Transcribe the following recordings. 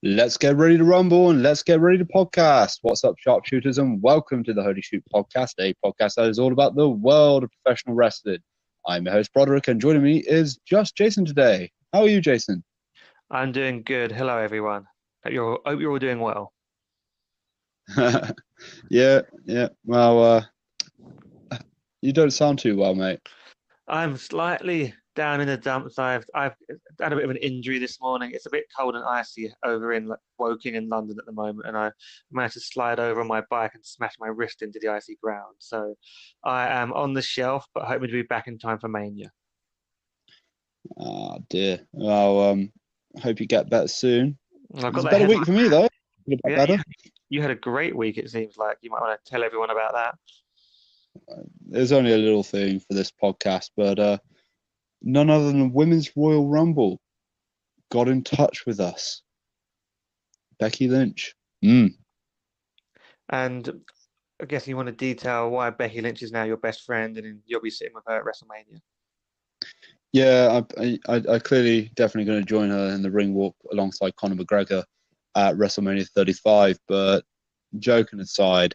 Let's get ready to rumble and let's get ready to podcast. What's up, sharpshooters, and welcome to the Holy Shoot Podcast, a podcast that is all about the world of professional wrestling. I'm your host, Broderick, and joining me is just Jason today. How are you, Jason? I'm doing good. Hello, everyone. Hope you're all doing well. Yeah. Well, you don't sound too well, mate. I'm slightly down in the dumps. I've had a bit of an injury this morning. It's a bit cold and icy over in Woking in London at the moment, and I managed to slide over on my bike and smash my wrist into the icy ground. So I am on the shelf, but hoping to be back in time for Mania. Oh, dear. Well, hope you get better soon. I've It's got a that better head. week for me, though. Yeah, Better. you had a great week, it seems like. You might want to tell everyone about that. There's only a little thing for this podcast, but none other than Women's Royal Rumble got in touch with us. Becky Lynch. And I guess you want to detail why Becky Lynch is now your best friend, and you'll be sitting with her at WrestleMania. Yeah, I clearly definitely going to join her in the ring walk alongside Conor McGregor at WrestleMania 35. But joking aside,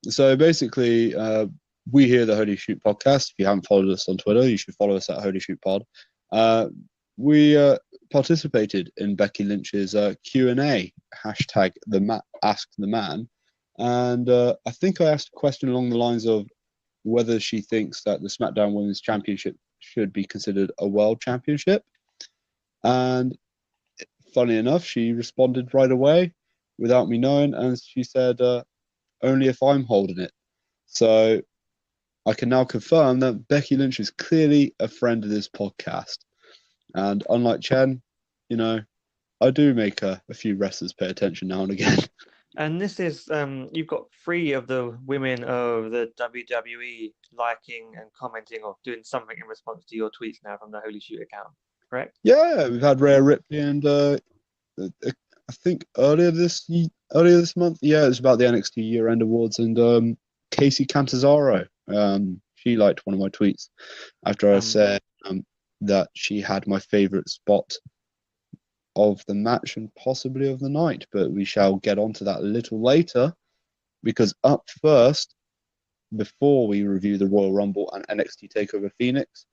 so basically, we hear the Holy Shoot podcast. If you haven't followed us on Twitter, you should follow us at Holy Shoot Pod. We participated in Becky Lynch's Q&A, hashtag Ask the Man. And I think I asked a question along the lines of whether she thinks that the SmackDown Women's Championship should be considered a world championship. And funny enough, she responded right away without me knowing. And she said, only if I'm holding it. So I can now confirm that Becky Lynch is clearly a friend of this podcast. And unlike Chen, I do make a few wrestlers pay attention now and again. And this is, you've got 3 of the women of the WWE liking and commenting or doing something in response to your tweets now from the Holy Shoot account, correct? Yeah, we've had Rhea Ripley and I think earlier this month, yeah, it was about the NXT Year-End Awards, and Casey Catanzaro, she liked one of my tweets after I said that she had my favorite spot of the match and possibly of the night, but we shall get onto that a little later, because up first, before we review the Royal Rumble and NXT TakeOver Phoenix,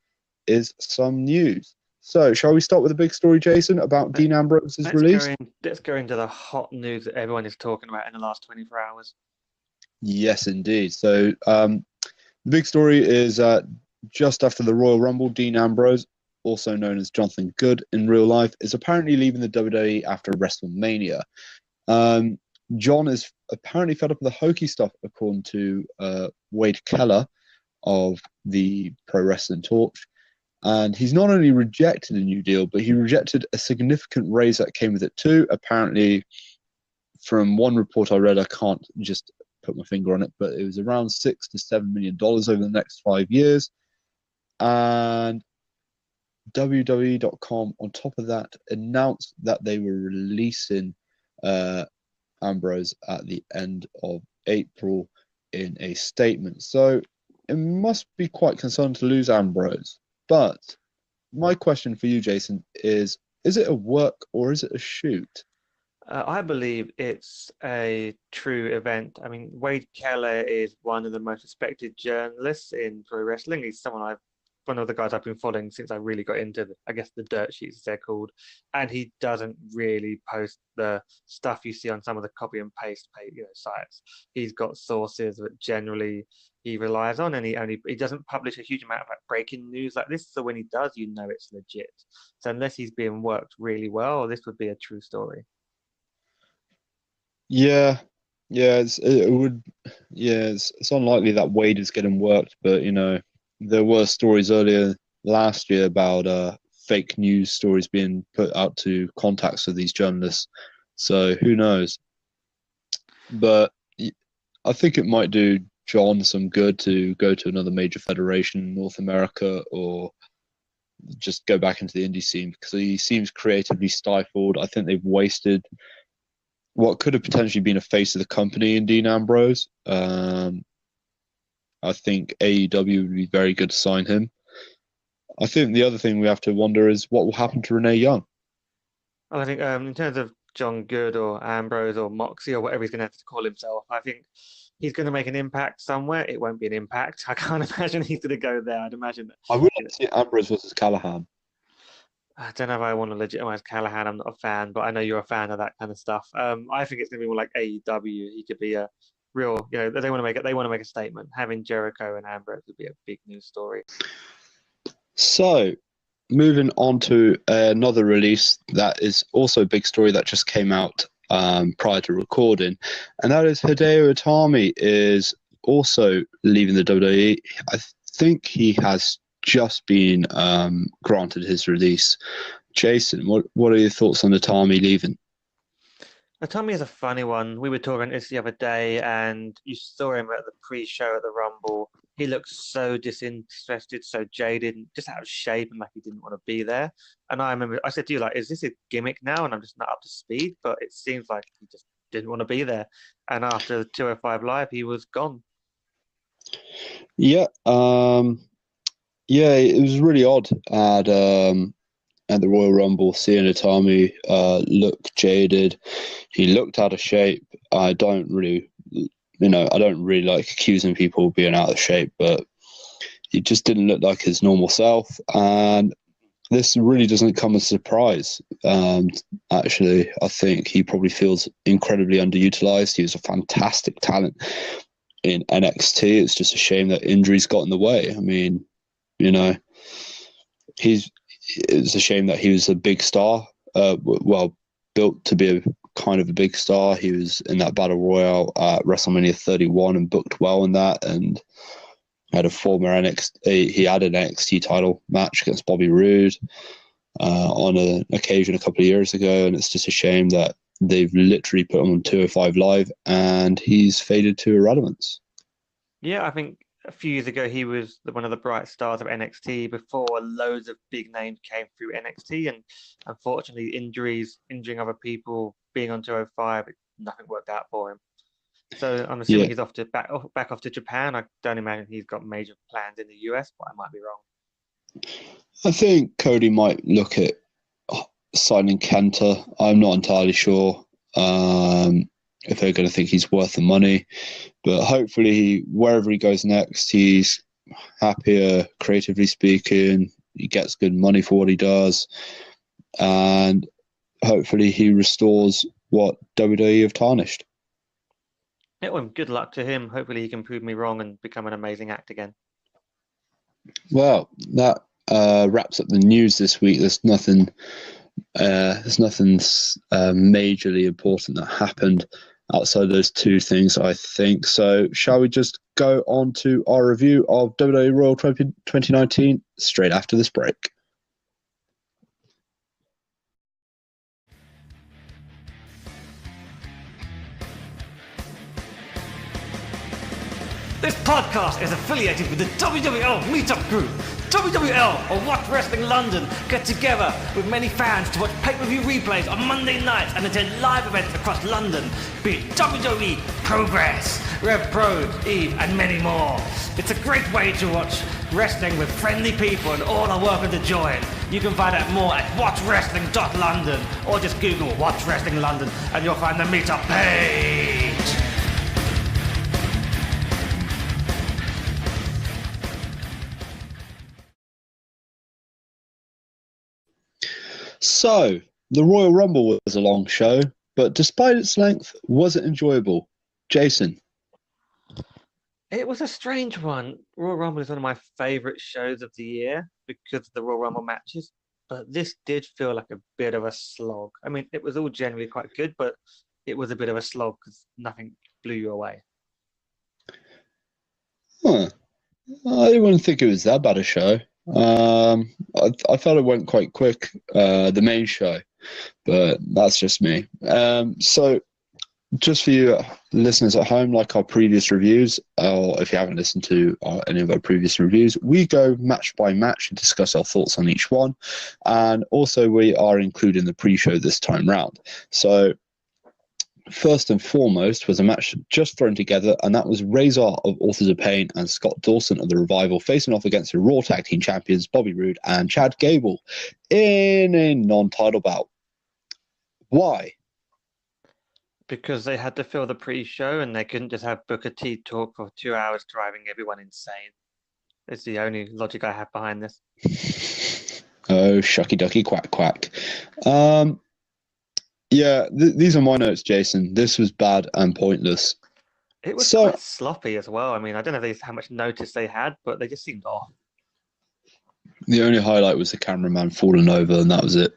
is some news. So, shall we start with a big story, Jason, about Dean Ambrose's release? Let's go into the hot news that everyone is talking about in the last 24 hours. Yes, indeed. So, the big story is just after the Royal Rumble, Dean Ambrose, also known as Jonathan Good in real life, is apparently leaving the WWE after WrestleMania. John is apparently fed up with the hokey stuff, according to Wade Keller of the Pro Wrestling Torch. And he's not only rejected a new deal, but he rejected a significant raise that came with it too. Apparently, from one report I read, I can't just put my finger on it, but it was around $6 to $7 million over the next 5 years. And WWE.com, on top of that, announced that they were releasing Ambrose at the end of April in a statement. So it must be quite concerning to lose Ambrose. But my question for you, Jason, is it a work or is it a shoot? I believe it's a true event. I mean, Wade Keller is one of the most respected journalists in pro wrestling. He's one of the guys I've been following since I really got into, the dirt sheets, as they're called. And he doesn't really post the stuff you see on some of the copy and paste sites. He's got sources that generally he relies on, and he doesn't publish a huge amount of breaking news like this. So when he does, it's legit. So unless he's being worked really well, this would be a true story. Yeah, it's unlikely that Wade is getting worked, but there were stories earlier last year about fake news stories being put out to contacts of these journalists. So who knows? But I think it might do John some good to go to another major federation in North America, or just go back into the indie scene, because he seems creatively stifled. I think they've wasted what could have potentially been a face of the company in Dean Ambrose. I think AEW would be very good to sign him. I think the other thing we have to wonder is what will happen to Renee Young. I think in terms of John Good or Ambrose or Moxie or whatever he's going to have to call himself. I think he's going to make an impact somewhere. It won't be an impact. I can't imagine he's going to go there. I'd imagine. I would like to see Ambrose versus Callahan. I don't know if I want to legitimize Callahan. I'm not a fan, but I know you're a fan of that kind of stuff. I think it's going to be more like AEW. He could be a real, they want to make it. They want to make a statement. Having Jericho and Ambrose would be a big news story. So, moving on to another release that is also a big story that just came out prior to recording, and that is Hideo Itami is also leaving the WWE. I think he has just been granted his release. Jason, what are your thoughts on Itami leaving? Itami is a funny one. We were talking this the other day, and you saw him at the pre-show at the Rumble. He looked so disinterested, so jaded, and just out of shape, and like he didn't want to be there. And I remember I said to you, like, is this a gimmick now? And I'm just not up to speed. But it seems like he just didn't want to be there. And after the 205 Live, he was gone. Yeah, yeah, it was really odd at the Royal Rumble seeing Itami look jaded. He looked out of shape. I don't really like accusing people of being out of shape, but he just didn't look like his normal self. And this really doesn't come as a surprise. Actually, I think he probably feels incredibly underutilized. He was a fantastic talent in NXT. It's just a shame that injuries got in the way. I mean, it's a shame that he was a big star. Built to be a kind of a big star. He was in that Battle Royale at WrestleMania 31 and booked well in that, and had a former NXT. He had an NXT title match against Bobby Roode on an occasion a couple of years ago, and it's just a shame that they've literally put him on 205 Live and he's faded to irrelevance. Yeah, I think a few years ago he was one of the bright stars of NXT before loads of big names came through NXT, and unfortunately injuring other people, being on 205, nothing worked out for him. So I'm assuming he's back off to Japan. I don't imagine he's got major plans in the US, but I might be wrong. I think Cody might look at signing Kenta. I'm not entirely sure if they're going to think he's worth the money, but hopefully wherever he goes next, he's happier, creatively speaking. He gets good money for what he does, and hopefully he restores what WWE have tarnished. Yeah, well, good luck to him. Hopefully he can prove me wrong and become an amazing act again. Well, that wraps up the news this week. There's nothing majorly important that happened outside those two things, I think. So shall we just go on to our review of WWE Royal 2019 straight after this break? This podcast is affiliated with the WWL Meetup Group. WWL, or Watch Wrestling London, get together with many fans to watch pay-per-view replays on Monday nights and attend live events across London, be it WWE, Progress, Rev Pro, Eve, and many more. It's a great way to watch wrestling with friendly people, and all are welcome to join. You can find out more at watchwrestling.london, or just Google Watch Wrestling London and you'll find the meetup page. So, the Royal Rumble was a long show, but despite its length, was it enjoyable? Jason? It was a strange one. Royal Rumble is one of my favourite shows of the year because of the Royal Rumble matches, but this did feel like a bit of a slog. I mean, it was all generally quite good, but it was a bit of a slog because nothing blew you away. I wouldn't think it was that bad a show. I felt it went quite quick, the main show, but that's just me. So just for you listeners at home, like our previous reviews, or if you haven't listened to any of our previous reviews, we go match by match and discuss our thoughts on each one. And also we are including the pre-show this time round. So first and foremost was a match just thrown together, and that was Razor of Authors of Pain and Scott Dawson of The Revival facing off against the Raw Tag Team Champions Bobby Roode and Chad Gable in a non-title bout. Why? Because they had to fill the pre-show and they couldn't just have Booker T talk for 2 hours, driving everyone insane. It's the only logic I have behind this. Oh, shucky ducky quack quack. These are my notes, Jason. This was bad and pointless. It was quite sloppy as well. I mean, I don't know how much notice they had, but they just seemed off. The only highlight was the cameraman falling over, and that was it.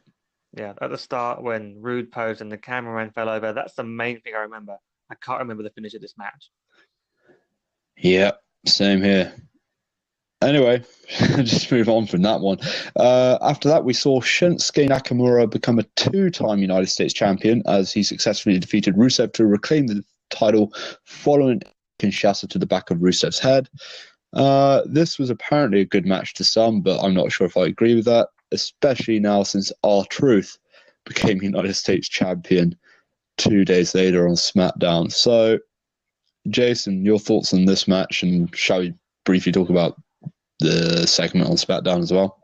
Yeah, at the start when Rude posed and the cameraman fell over, that's the main thing I remember. I can't remember the finish of this match. Yeah, same here. Anyway, just move on from that one. After that, we saw Shinsuke Nakamura become a 2-time United States champion as he successfully defeated Rusev to reclaim the title following Kinshasa to the back of Rusev's head. This was apparently a good match to some, but I'm not sure if I agree with that, especially now since R-Truth became United States champion 2 days later on SmackDown. So, Jason, your thoughts on this match, and shall we briefly talk about the segment on SmackDown as well?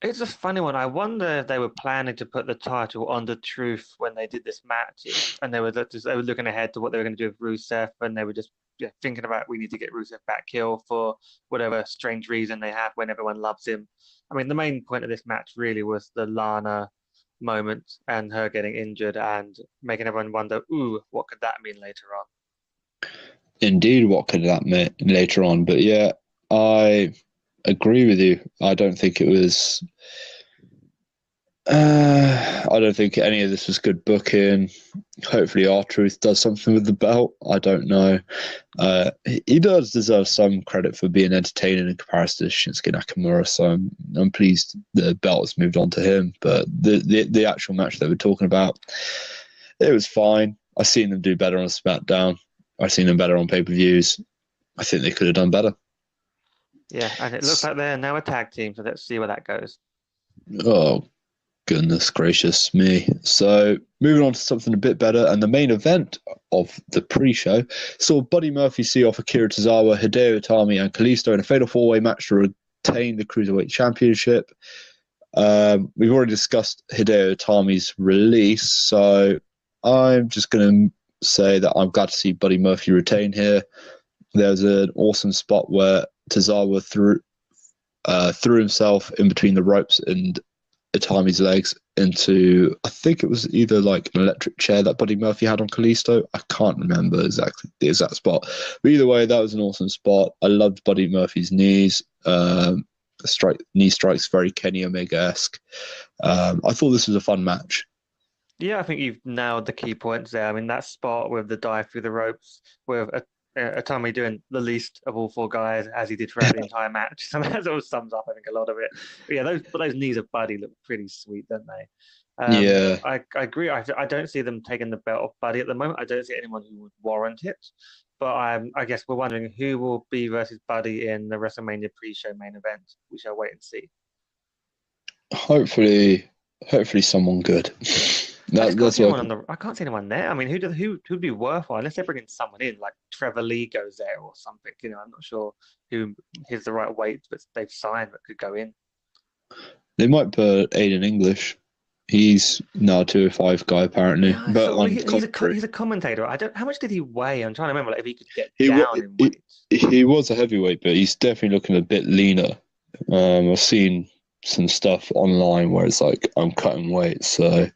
It's a funny one. I wonder if they were planning to put the title on the Truth when they did this match, and they were looking ahead to what they were going to do with Rusev, and they were just thinking about we need to get Rusev back heel for whatever strange reason they have when everyone loves him. I mean, the main point of this match really was the Lana moment and her getting injured and making everyone wonder, ooh, what could that mean later on? Indeed, what could that mean later on? But yeah, I agree with you. I don't think it was. I don't think any of this was good booking. Hopefully, R-Truth does something with the belt. I don't know. He does deserve some credit for being entertaining in comparison to Shinsuke Nakamura. So I'm pleased the belt has moved on to him. But the actual match that we're talking about, it was fine. I've seen them do better on SmackDown. I've seen them better on pay-per-views. I think they could have done better. Yeah, and it looks like they're now a tag team, so let's see where that goes. Oh, goodness gracious me. So, moving on to something a bit better, and the main event of the pre-show saw Buddy Murphy see off Akira Tozawa, Hideo Itami, and Kalisto in a fatal four-way match to retain the Cruiserweight Championship. We've already discussed Hideo Itami's release, so I'm just going to say that I'm glad to see Buddy Murphy retain here. There's an awesome spot where Tozawa threw himself in between the ropes and Itami's legs into, I think it was either like an electric chair that Buddy Murphy had on Kalisto. I can't remember exactly the exact spot. But either way, that was an awesome spot. I loved Buddy Murphy's knees. Knee strikes, very Kenny Omega-esque. I thought this was a fun match. Yeah, I think you've nailed the key points there. I mean, that spot with the dive through the ropes, with Itami doing the least of all four guys, as he did throughout the entire match. So that sort of sums up, I think, a lot of it. But yeah, those knees of Buddy look pretty sweet, don't they? Yeah. I agree. I don't see them taking the belt off Buddy at the moment. I don't see anyone who would warrant it. But I guess we're wondering who will be versus Buddy in the WrestleMania pre-show main event. We shall wait and see. Hopefully someone good. I can't see anyone there. I mean, who'd be worthwhile unless they bring in someone in like Trevor Lee goes there or something. You know, I'm not sure who is the right weight, but they've signed that could go in. They might put Aiden English. He's now a 205 guy apparently, he's a commentator. How much did he weigh? I'm trying to remember if he could get down in weight. He was a heavyweight, but he's definitely looking a bit leaner. I've seen some stuff online where it's like I'm cutting weight, so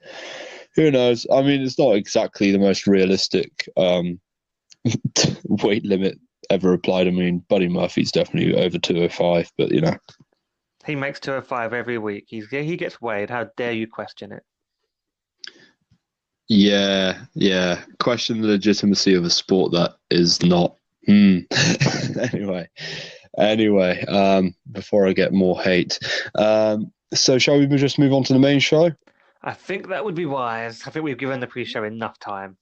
who knows? I mean, it's not exactly the most realistic weight limit ever applied. I mean, Buddy Murphy's definitely over 205, but you know. He makes 205 every week. He gets weighed. How dare you question it? Yeah. Question the legitimacy of a sport that is not. Anyway, before I get more hate. So shall we just move on to the main show? I think that would be wise. I think we've given the pre-show enough time.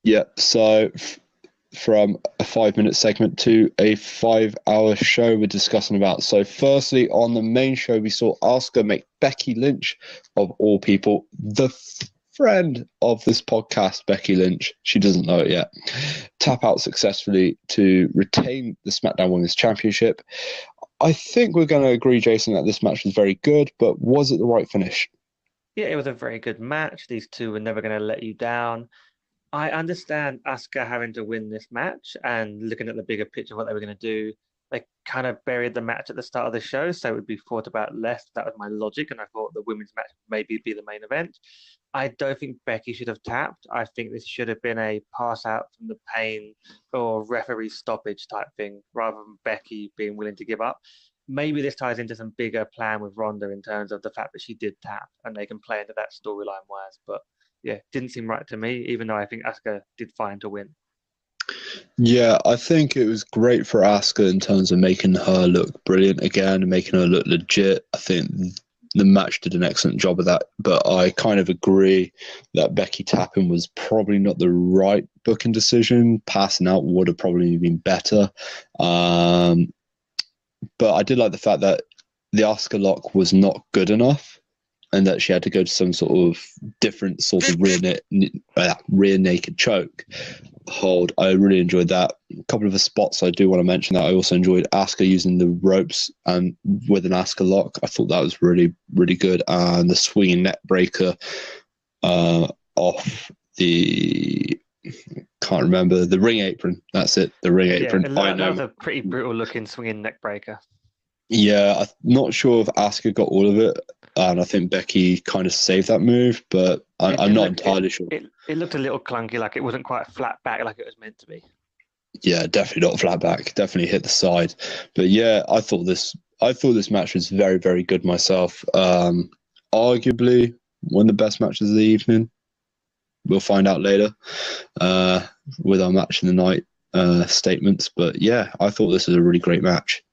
Yep. So from a 5-minute segment to a 5-hour show we're discussing about. So firstly, on the main show, we saw Asuka make Becky Lynch, of all people, the friend of this podcast, Becky Lynch, she doesn't know it yet, tap out successfully to retain the SmackDown Women's Championship. I think we're going to agree, Jason, that this match was very good, but was it the right finish? Yeah, it was a very good match. These two were never going to let you down. I understand Asuka having to win this match and looking at the bigger picture of what they were going to do. They kind of buried the match at the start of the show, so it would be thought about less. That was my logic, and I thought the women's match maybe be the main event. I don't think Becky should have tapped. I think this should have been a pass out from the pain or referee stoppage type thing, rather than Becky being willing to give up. Maybe this ties into some bigger plan with Ronda in terms of the fact that she did tap, and they can play into that storyline wise. But yeah, didn't seem right to me, even though I think Asuka did fine to win. Yeah, I think it was great for Asuka in terms of making her look brilliant again and making her look legit. I think the match did an excellent job of that, but I kind of agree that Becky tapping was probably not the right booking decision. Passing out would have probably been better. But I did like the fact that the Asuka lock was not good enough and that she had to go to some sort of different sort of rear naked choke hold. I really enjoyed that. A couple of the spots I do want to mention that I also enjoyed Asuka using the ropes and with an Asuka lock. I thought that was really, really good. And the swinging neck breaker off the, can't remember, the ring apron. That's it, the ring apron. That was a pretty brutal looking swinging neck breaker. Yeah, I'm not sure if Asuka got all of it, and I think Becky kind of saved that move, but I'm not entirely sure. It looked a little clunky, like it wasn't quite flat back like it was meant to be. Yeah, definitely not flat back. Definitely hit the side. But yeah, I thought this match was very, very good myself. Arguably one of the best matches of the evening. We'll find out later with our match of the night statements. But yeah, I thought this was a really great match.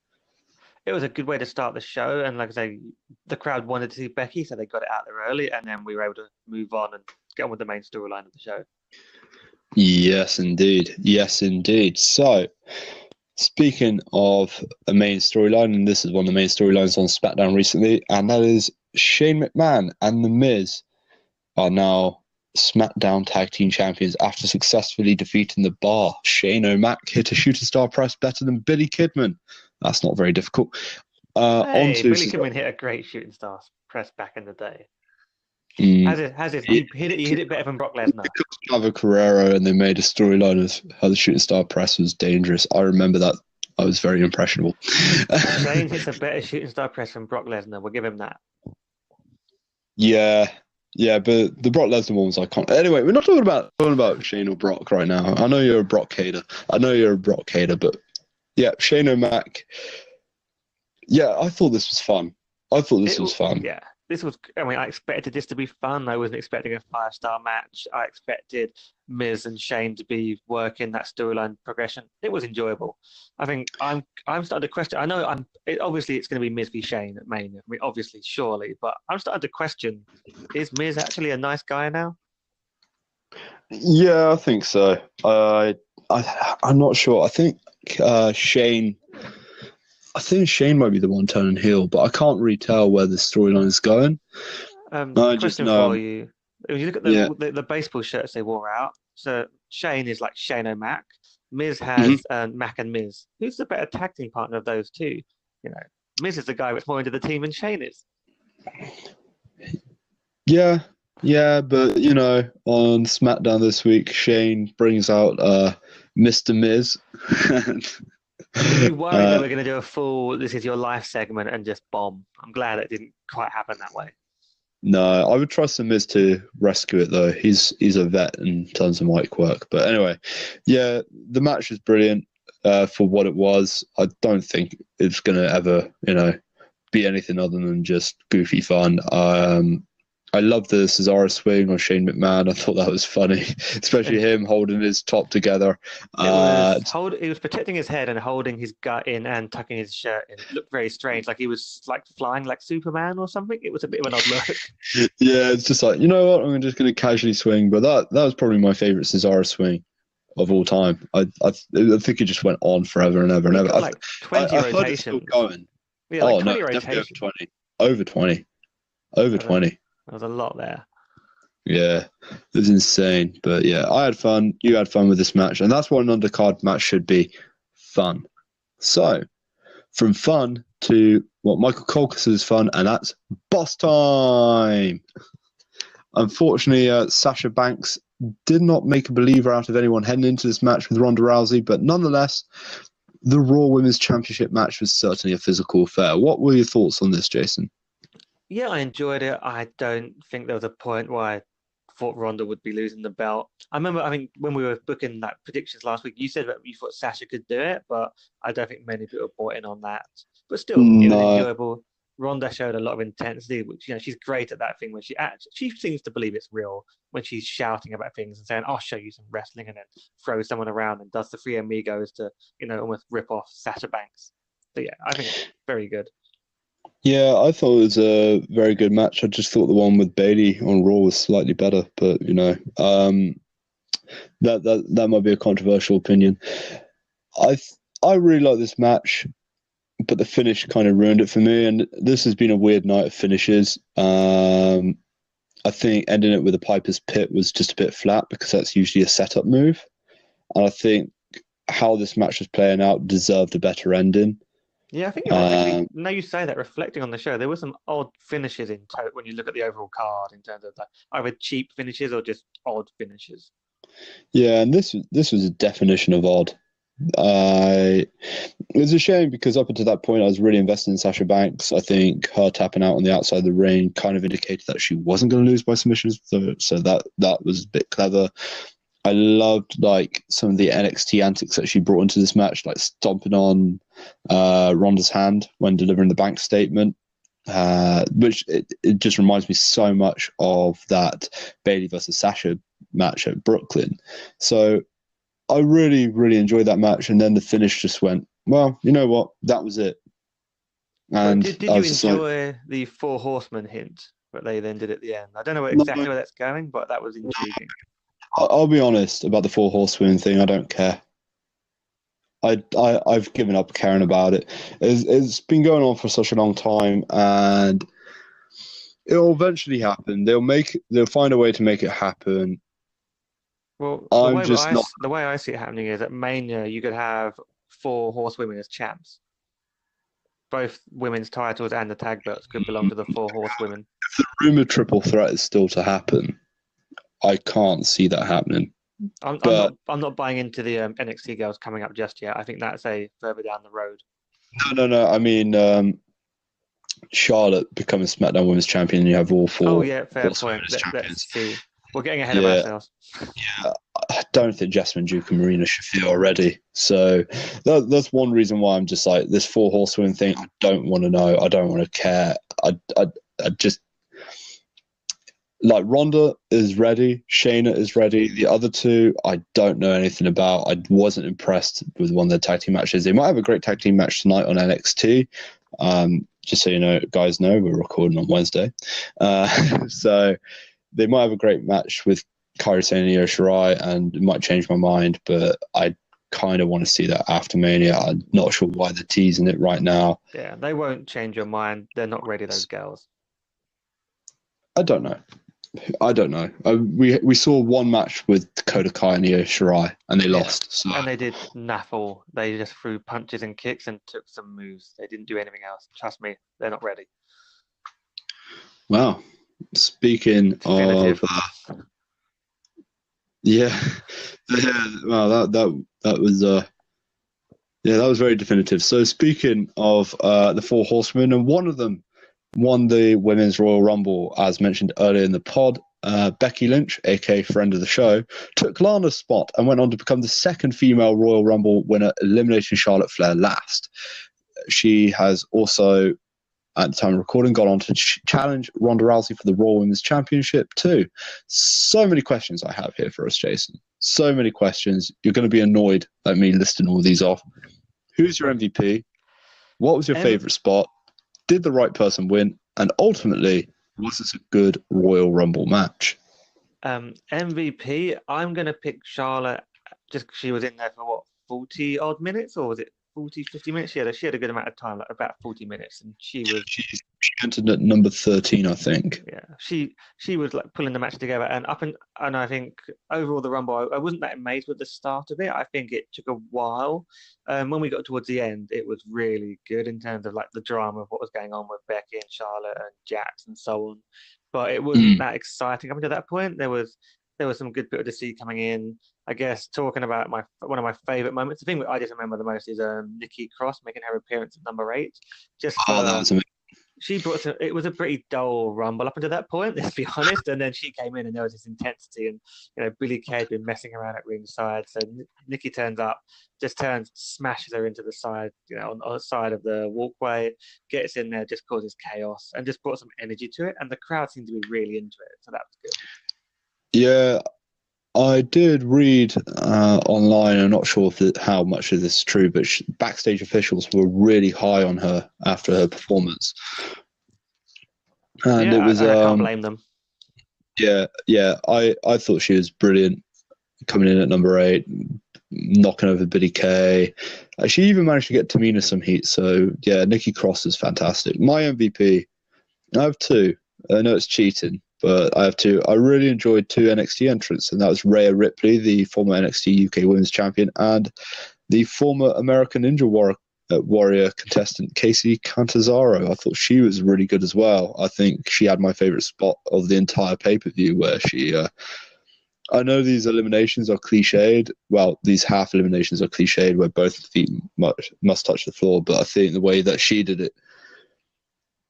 It was a good way to start the show, and like I say, the crowd wanted to see Becky, so they got it out there early, and then we were able to move on and get on with the main storyline of the show. Yes, indeed. Yes, indeed. So, speaking of a main storyline, and this is one of the main storylines on SmackDown recently, and that is Shane McMahon and The Miz are now SmackDown Tag Team Champions after successfully defeating The Bar. Shane O'Mac hit a shooting star press better than Billy Kidman. That's not very difficult. Billy Kidman hit a great shooting star press back in the day. He hit it better than Brock Lesnar. Chavo Guerrero, and they made a storyline of how the shooting star press was dangerous. I remember that. I was very impressionable. Shane hits a better shooting star press than Brock Lesnar. We'll give him that. Yeah, but the Brock Lesnar one was iconic. Anyway, we're not talking about Shane or Brock right now. I know you're a Brock hater. But yeah, Shane O'Mac. Yeah, I thought this was fun. Yeah, I expected this to be fun. I wasn't expecting a 5-star match. I expected Miz and Shane to be working that storyline progression. It was enjoyable. I think I'm starting to question. I know obviously it's going to be Miz v Shane at Mania. I mean, obviously, surely, but I'm starting to question: is Miz actually a nice guy now? Yeah, I think so. I'm not sure. I think Shane might be the one turning heel, but I can't really tell where the storyline is going. Question for you. When you look at the baseball shirts they wore out, so Shane is like Shane O'Mac. Miz has Mac and Miz. Who's the better tag team partner of those two? You know, Miz is the guy that's more into the team than Shane is. Yeah, but you know, on SmackDown this week, Shane brings out Mr. Miz. You worried that we're going to do a full "This Is Your Life" segment and just bomb. I'm glad it didn't quite happen that way. No, I would trust the Miz to rescue it though. He's a vet in terms of mic work. But anyway, yeah, the match was brilliant for what it was. I don't think it's going to ever, be anything other than just goofy fun. I love the Cesaro swing on Shane McMahon. I thought that was funny, especially him holding his top together. He was protecting his head and holding his gut in and tucking his shirt in. It looked very strange, like he was like flying like Superman or something. It was a bit of an odd look. Yeah, it's just like, you know what? I'm just going to casually swing. But that was probably my favorite Cesaro swing of all time. I think it just went on forever and ever and ever. Like 20 rotations. Heard it's still going. Yeah, like 20 rotations. Over 20. Over 20. There was a lot there. Yeah, it was insane. But yeah, I had fun. You had fun with this match. And that's what an undercard match should be. Fun. So, from fun to what Michael Cole considers fun, and that's boss time. Unfortunately, Sasha Banks did not make a believer out of anyone heading into this match with Ronda Rousey, but nonetheless, the Raw Women's Championship match was certainly a physical affair. What were your thoughts on this, Jason? Yeah, I enjoyed it. I don't think there was a point where I thought Ronda would be losing the belt. I think when we were booking that predictions last week, you said that you thought Sasha could do it, but I don't think many people bought in on that. But still, it was enjoyable. Ronda showed a lot of intensity, which she's great at that thing when she seems to believe it's real when she's shouting about things and saying, "I'll show you some wrestling," and then throws someone around and does the Three Amigos to almost rip off Sasha Banks. So yeah, I think very good. Yeah, I thought it was a very good match. I just thought the one with Bayley on Raw was slightly better, but that might be a controversial opinion. I really like this match, but the finish kind of ruined it for me. And this has been a weird night of finishes. I think ending it with a Piper's Pit was just a bit flat because that's usually a setup move. And I think how this match was playing out deserved a better ending. Yeah, I think you're right. Actually, now you say that, reflecting on the show, there were some odd finishes in total when you look at the overall card in terms of either cheap finishes or just odd finishes. Yeah, and this was a definition of odd. It was a shame because up until that point, I was really invested in Sasha Banks. I think her tapping out on the outside of the ring kind of indicated that she wasn't going to lose by submissions, so that was a bit clever. I loved some of the NXT antics that she brought into this match, like stomping on Ronda's hand when delivering the bank statement, which it just reminds me so much of that Bayley versus Sasha match at Brooklyn. So I really, really enjoyed that match, and then the finish just went, well, you know what? That was it. And did you enjoy the Four Horsemen hint that they then did at the end? I don't know exactly where that's going, but that was intriguing. I'll be honest about the Four Horsemen thing. I don't care. I've given up caring about it. It's been going on for such a long time, and it'll eventually happen. They'll find a way to make it happen. Well, the way I see it happening is at Mania, you could have 4 horsewomen as champs. Both women's titles and the tag belts could belong to the 4 horsewomen. If the rumored triple threat is still to happen, I can't see that happening. I'm not buying into the NXT girls coming up just yet. I think that's a further down the road. No. I mean, Charlotte becoming SmackDown Women's Champion, and you have all 4. Oh yeah, fair point. Let's see. We're getting ahead of ourselves. Yeah, I don't think Jessamine Duke and Marina Shafir are ready. So that's one reason why I'm just like, this 4 horsewomen thing, I don't want to know. I don't want to care. I just... Ronda is ready, Shayna is ready. The other 2, I don't know anything about. I wasn't impressed with one of their tag team matches. They might have a great tag team match tonight on NXT. Just so you guys know, we're recording on Wednesday. So they might have a great match with Kairi Sane and Io Shirai, and it might change my mind, but I kind of want to see that after Mania. I'm not sure why they're teasing it right now. Yeah, they won't change your mind. They're not ready, those girls. I don't know. We saw one match with Dakota Kai and Io Shirai, and they lost. So. And they did naffle. They just threw punches and kicks and took some moves. They didn't do anything else. Trust me, they're not ready. Wow. Speaking Definitive. of, wow, that was that was very definitive. So speaking of the 4 horsemen, and one of them won the Women's Royal Rumble, as mentioned earlier in the pod. Becky Lynch, aka friend of the show, took Lana's spot and went on to become the 2nd female Royal Rumble winner, eliminating Charlotte Flair last. She has also, at the time of recording, gone on to challenge Ronda Rousey for the Raw Women's Championship too. So many questions I have here for us, Jason. So many questions. You're going to be annoyed at me listing all these off. Who's your MVP? What was your favourite spot? Did the right person win? And ultimately, was this a good Royal Rumble match? MVP, I'm going to pick Charlotte just because she was in there for 40 odd minutes, or was it 40, 50 minutes? She had a good amount of time, like about 40 minutes, and she entered at number 13, I think. Yeah, she was like pulling the match together, and I think overall the Rumble, I wasn't that amazed with the start of it. I think it took a while. When we got towards the end, it was really good in terms of like the drama of what was going on with Becky and Charlotte and Jax and so on. But it wasn't that exciting up until that point. There was there was some good bit of DC coming in. I guess talking about one of my favorite moments, the thing that I just remember the most is Nikki Cross making her appearance at number 8. Just Oh, that was amazing. she brought it was a pretty dull rumble up until that point, let's be honest. And then she came in and there was this intensity, and Billie Kay had been messing around at ringside. So Nikki turns up, smashes her into the side, on the side of the walkway, gets in there, just causes chaos, and just brought some energy to it. And the crowd seemed to be really into it, so that was good. Yeah, I did read online. I'm not sure how much of this is true, but backstage officials were really high on her after her performance, and it was. I can't blame them. Yeah. I thought she was brilliant, coming in at number 8, knocking over Billie Kay. She even managed to get Tamina some heat. So yeah, Nikki Cross is fantastic. My MVP. I have 2. I know it's cheating, but I have 2. I really enjoyed 2 NXT entrants, and that was Rhea Ripley, the former NXT UK Women's Champion, and the former American Ninja Warrior contestant Casey Catanzaro. I thought she was really good as well. I think she had my favorite spot of the entire pay-per-view, where she I know these eliminations are cliched. Well, these half eliminations are cliched, where both feet must touch the floor, but I think the way that she did it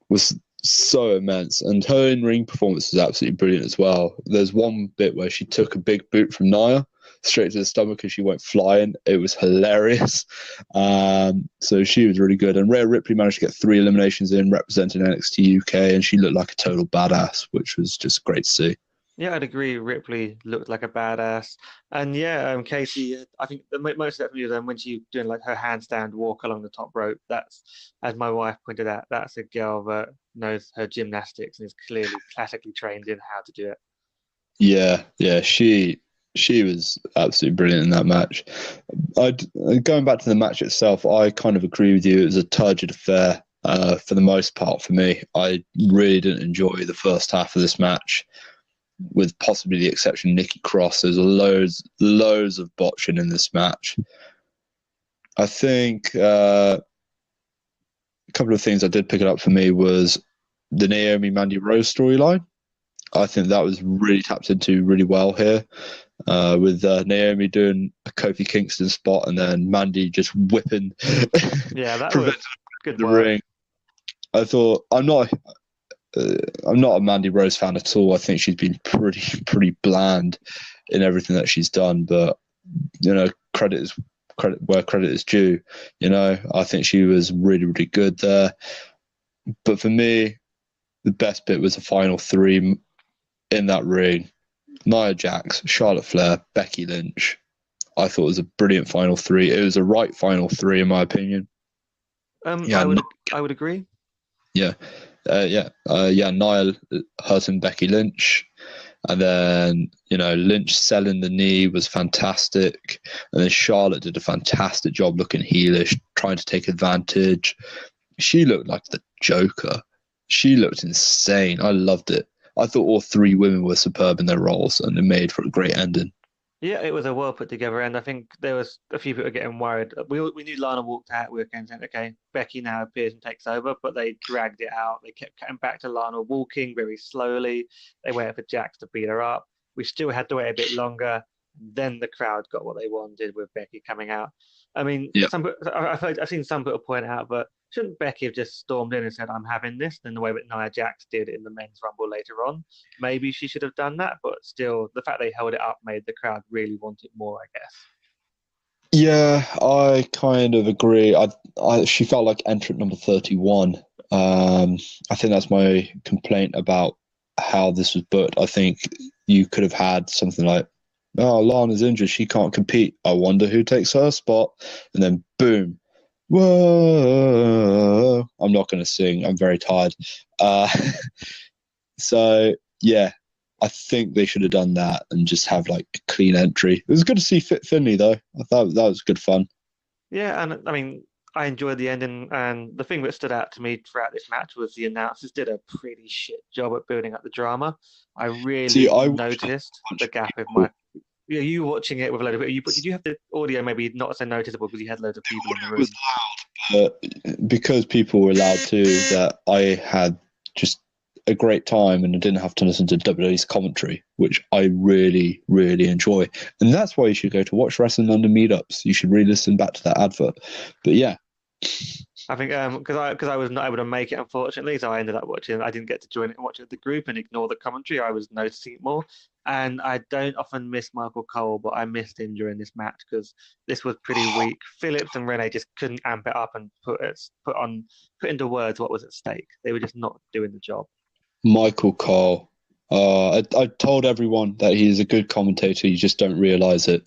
was so immense, and her in-ring performance was absolutely brilliant as well. There's one bit where she took a big boot from Nia straight to the stomach as she went flying. It was hilarious. So she was really good, and Rhea Ripley managed to get 3 eliminations in representing NXT UK, and she looked like a total badass, which was just great to see. Yeah, I'd agree. Ripley looked like a badass, and Casey. I think the most of that for me was when she doing like her handstand walk along the top rope. That's, as my wife pointed out, that's a girl that knows her gymnastics and is clearly classically trained in how to do it. Yeah, she was absolutely brilliant in that match. Going back to the match itself, I kind of agree with you. It was a turgid affair for the most part for me. I really didn't enjoy the first half of this match, with possibly the exception of Nikki Cross. There's loads of botching in this match. I think a couple of things I did pick it up for me was the Naomi Mandy Rose storyline. I think that was really tapped into really well here, with Naomi doing a Kofi Kingston spot and then Mandy just whipping that was good the ring. I thought I'm not a Mandy Rose fan at all. I think she's been pretty bland in everything that she's done. But credit where credit is due. I think she was really good there. But for me, the best bit was the final 3 in that ring: Nia Jax, Charlotte Flair, Becky Lynch. I thought it was a brilliant final 3. It was a right final 3 in my opinion. I would agree. Yeah. Nia hurting Becky Lynch, and then Lynch selling the knee was fantastic, and then Charlotte did a fantastic job looking heelish, trying to take advantage. She looked like the Joker. She looked insane. I loved it. I thought all 3 women were superb in their roles, and it made for a great ending. Yeah, it was a well put together end. I think there was a few people getting worried. We knew Lana walked out. We were saying, okay, Becky now appears and takes over, but they dragged it out. They kept cutting back to Lana walking very slowly. They waited for Jax to beat her up. We still had to wait a bit longer. Then the crowd got what they wanted with Becky coming out. I mean, I've seen some people point out, but shouldn't Becky have just stormed in and said, "I'm having this," in the way that Nia Jax did in the men's rumble later on? Maybe she should have done that, but still, the fact they held it up made the crowd really want it more, I guess. Yeah, I kind of agree. She felt like entrant number 31. I think that's my complaint about how this was booked. I think you could have had something like, "Oh, Lana's injured, she can't compete. I wonder who takes her spot," and then boom. Whoa! I'm not going to sing. I'm very tired. So yeah, I think they should have done that and just have like a clean entry. It was good to see Finley though. I thought that was good fun. Yeah, and I mean, I enjoyed the ending, and the thing that stood out to me throughout this match was the announcers did a pretty shit job at building up the drama. I really noticed the gap in my. Yeah, you watching it with a load of people. Did you have the audio maybe not so noticeable because you had loads of people in the room? It was loud, but because people were loud too, that I had just a great time, and I didn't have to listen to WWE's commentary, which I really, really enjoy. And that's why you should go to Watch Wrestling London meetups. You should re-listen back to that advert. But yeah. I think because I was not able to make it, unfortunately, so I ended up watching. I didn't get to join it and watch it with the group and ignore the commentary. I was noticing it more, and I don't often miss Michael Cole, but I missed him during this match because this was pretty weak. Phillips and Renee just couldn't amp it up and put into words what was at stake. They were just not doing the job. Michael Cole. I told everyone that he is a good commentator. You just don't realize it,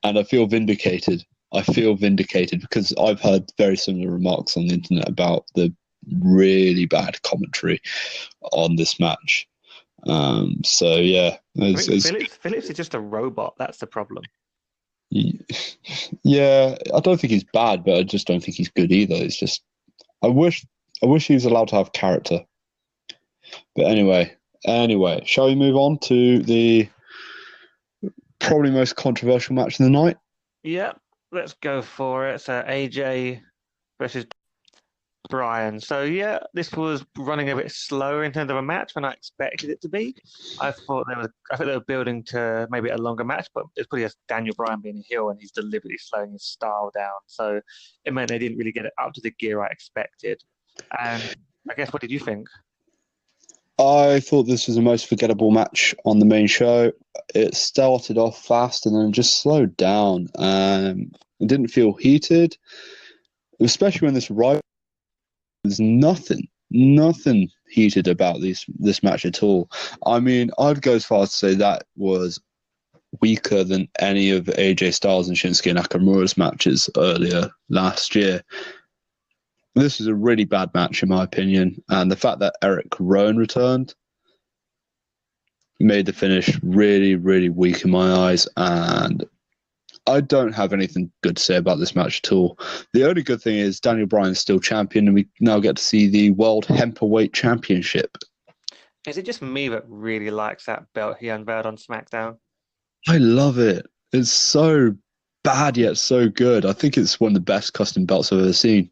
and I feel vindicated. Because I've heard very similar remarks on the internet about the really bad commentary on this match. So yeah, Phillips is just a robot. That's the problem. Yeah, I don't think he's bad, but I just don't think he's good either. It's just I wish he was allowed to have character. But anyway, shall we move on to the probably most controversial match of the night? Yeah. Let's go for it. So AJ versus Brian. So yeah, this was running a bit slower in terms of a match than I expected it to be. I thought they were building to maybe a longer match, but it's probably just Daniel Bryan being a heel and he's deliberately slowing his style down. So it meant they didn't really get it up to the gear I expected. And I guess, what did you think? I thought this was the most forgettable match on the main show. It started off fast and then just slowed down. It didn't feel heated, especially when this rival. There's nothing heated about this match at all. I mean, I'd go as far as to say that was weaker than any of AJ Styles and Shinsuke Nakamura's matches earlier last year. This is a really bad match, in my opinion, and the fact that Eric Rowan returned made the finish really, really weak in my eyes, and I don't have anything good to say about this match at all. The only good thing is Daniel Bryan's still champion, and we now get to see the World Hemperweight Championship. Is it just me that really likes that belt he unveiled on SmackDown? I love it. It's so bad yet so good. I think it's one of the best custom belts I've ever seen.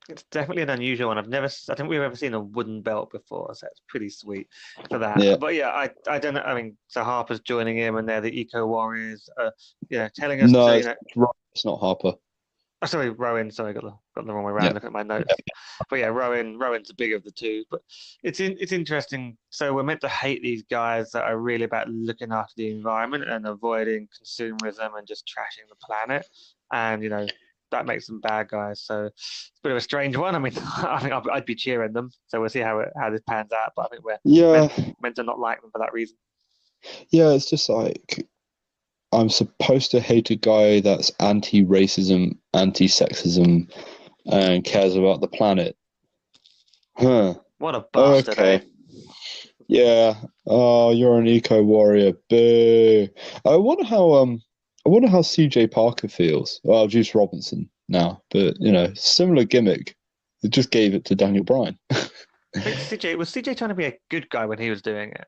It's definitely an unusual one. I think we've ever seen a wooden belt before, so it's pretty sweet for that. Yeah. But yeah, I don't know. I mean, so Harper's joining him, and they're the Eco Warriors. Telling us. No, to, it's not Harper. Oh, sorry, Rowan. Sorry, got the wrong way around. Look at my notes. Yeah. But yeah, Rowan's the bigger of the two. But it's interesting. So we're meant to hate these guys that are really about looking after the environment and avoiding consumerism and just trashing the planet. And that makes them bad guys. So it's a bit of a strange one. I mean, I think I'd be cheering them. So we'll see how this pans out. But I think we're meant to not like them for that reason. Yeah, it's just like I'm supposed to hate a guy that's anti-racism, anti-sexism, and cares about the planet. Huh. What a bastard, okay. Yeah. Oh, you're an eco warrior. Boo. I wonder how CJ Parker feels. Well, Juice Robinson now, but similar gimmick. It just gave it to Daniel Bryan. I think was CJ trying to be a good guy when he was doing it?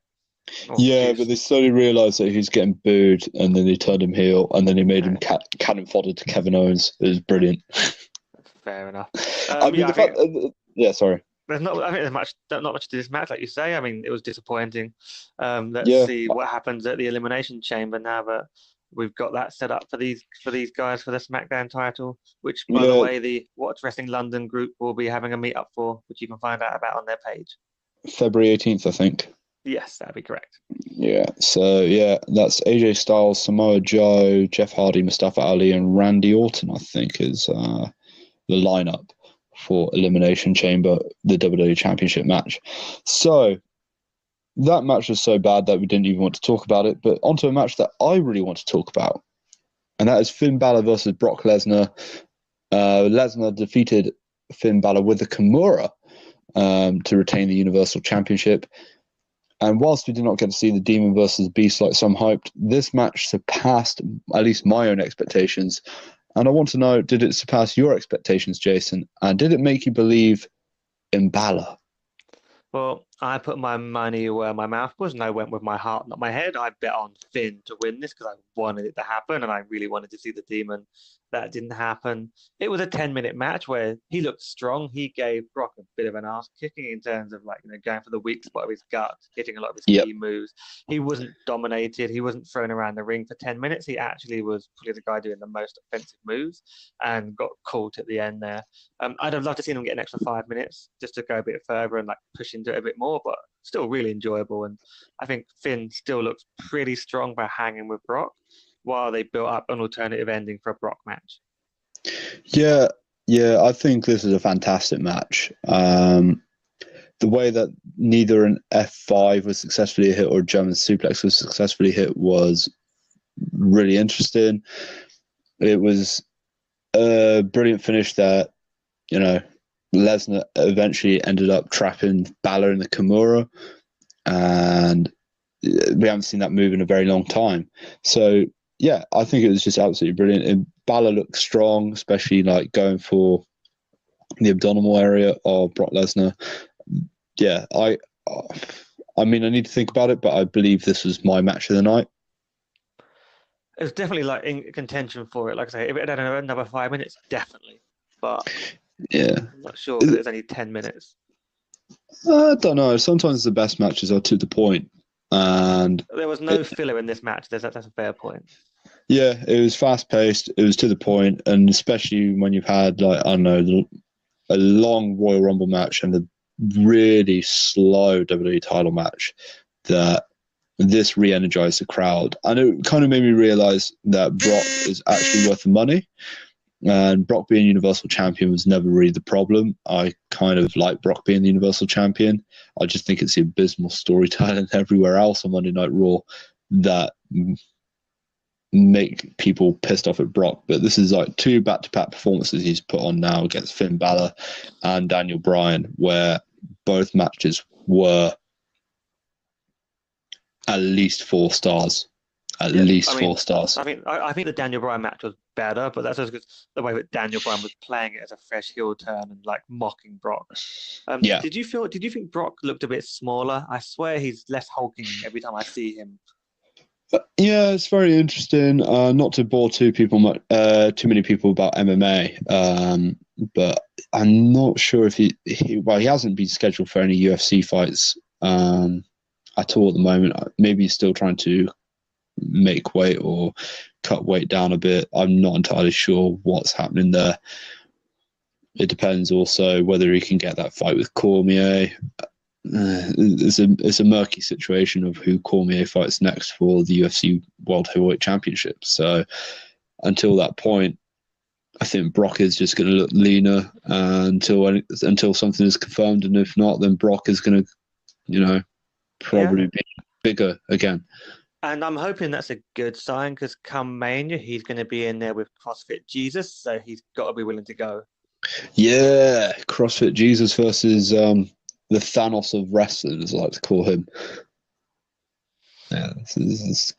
Yeah, but they slowly realised that he was getting booed, and then they turned him heel, and then he made him cannon fodder to Kevin Owens. It was brilliant. Fair enough. Sorry. There's not much to this match, like you say. I mean, it was disappointing. Let's see what happens at the Elimination Chamber now that we've got that set up for these guys for the SmackDown title, which, by the way, the Watch Wrestling London group will be having a meet-up for, which you can find out about on their page. February 18th, I think. Yes, that'd be correct. Yeah, so that's AJ Styles, Samoa Joe, Jeff Hardy, Mustafa Ali, and Randy Orton, I think, is the lineup for Elimination Chamber, the WWE Championship match. So that match was so bad that we didn't even want to talk about it, but onto a match that I really want to talk about, and that is Finn Balor versus Brock Lesnar. Lesnar defeated Finn Balor with a Kimura to retain the Universal Championship. And whilst we did not get to see the Demon versus Beast like some hoped, this match surpassed at least my own expectations. And I want to know, did it surpass your expectations, Jason? And did it make you believe in Balor? Well, I put my money where my mouth was, and I went with my heart, not my head. I bet on Finn to win this because I wanted it to happen, and I really wanted to see the Demon. That didn't happen. It was a 10-minute match where he looked strong. He gave Brock a bit of an ass kicking in terms of going for the weak spot of his gut, hitting a lot of his key moves. He wasn't dominated. He wasn't thrown around the ring for 10 minutes. He actually was probably the guy doing the most offensive moves and got caught at the end there. I'd have loved to see him get an extra 5 minutes just to go a bit further and push into it a bit more, but still really enjoyable. And I think Finn still looks pretty strong by hanging with Brock while they built up an alternative ending for a Brock match. Yeah, I think this is a fantastic match. The way that neither an F5 was successfully hit or a German suplex was successfully hit was really interesting. It was a brilliant finish that, Lesnar eventually ended up trapping Balor in the Kimura, and we haven't seen that move in a very long time. So, yeah, I think it was just absolutely brilliant. And Balor looked strong, especially going for the abdominal area of Brock Lesnar. Yeah, I mean, I need to think about it, but I believe this was my match of the night. It was definitely in contention for it. Like I say, if it had another 5 minutes, definitely. But yeah, I'm not sure if it was only 10 minutes. I don't know. Sometimes the best matches are to the point, and there was no filler in this match. That's a fair point. Yeah, it was fast paced. It was to the point, and especially when you've had a long Royal Rumble match and a really slow WWE title match, that this re-energized the crowd, and it kind of made me realize that Brock is actually worth the money. And Brock being Universal Champion was never really the problem. I kind of like Brock being the Universal Champion. I just think it's the abysmal storytelling everywhere else on Monday Night Raw that make people pissed off at Brock. But this is 2 back-to-back performances he's put on now against Finn Balor and Daniel Bryan, where both matches were at least 4 stars. At least 4 stars. I think the Daniel Bryan match was better, but that's just because the way that Daniel Bryan was playing it as a fresh heel turn and mocking Brock. Did you think Brock looked a bit smaller? I swear he's less hulking every time I see him. Yeah, it's very interesting. Not to bore too many people about MMA, but I'm not sure if he hasn't been scheduled for any UFC fights at all at the moment. Maybe he's still trying to make weight or cut weight down a bit. I'm not entirely sure what's happening there. It depends also whether he can get that fight with Cormier. It's a murky situation of who Cormier fights next for the UFC World Heavyweight Championship. So until that point, I think Brock is just going to look leaner until something is confirmed, and if not, then Brock is going to, probably be bigger again. And I'm hoping that's a good sign, because come Mania, he's going to be in there with CrossFit Jesus, so he's got to be willing to go. Yeah, CrossFit Jesus versus the Thanos of wrestling, as I like to call him. Yeah,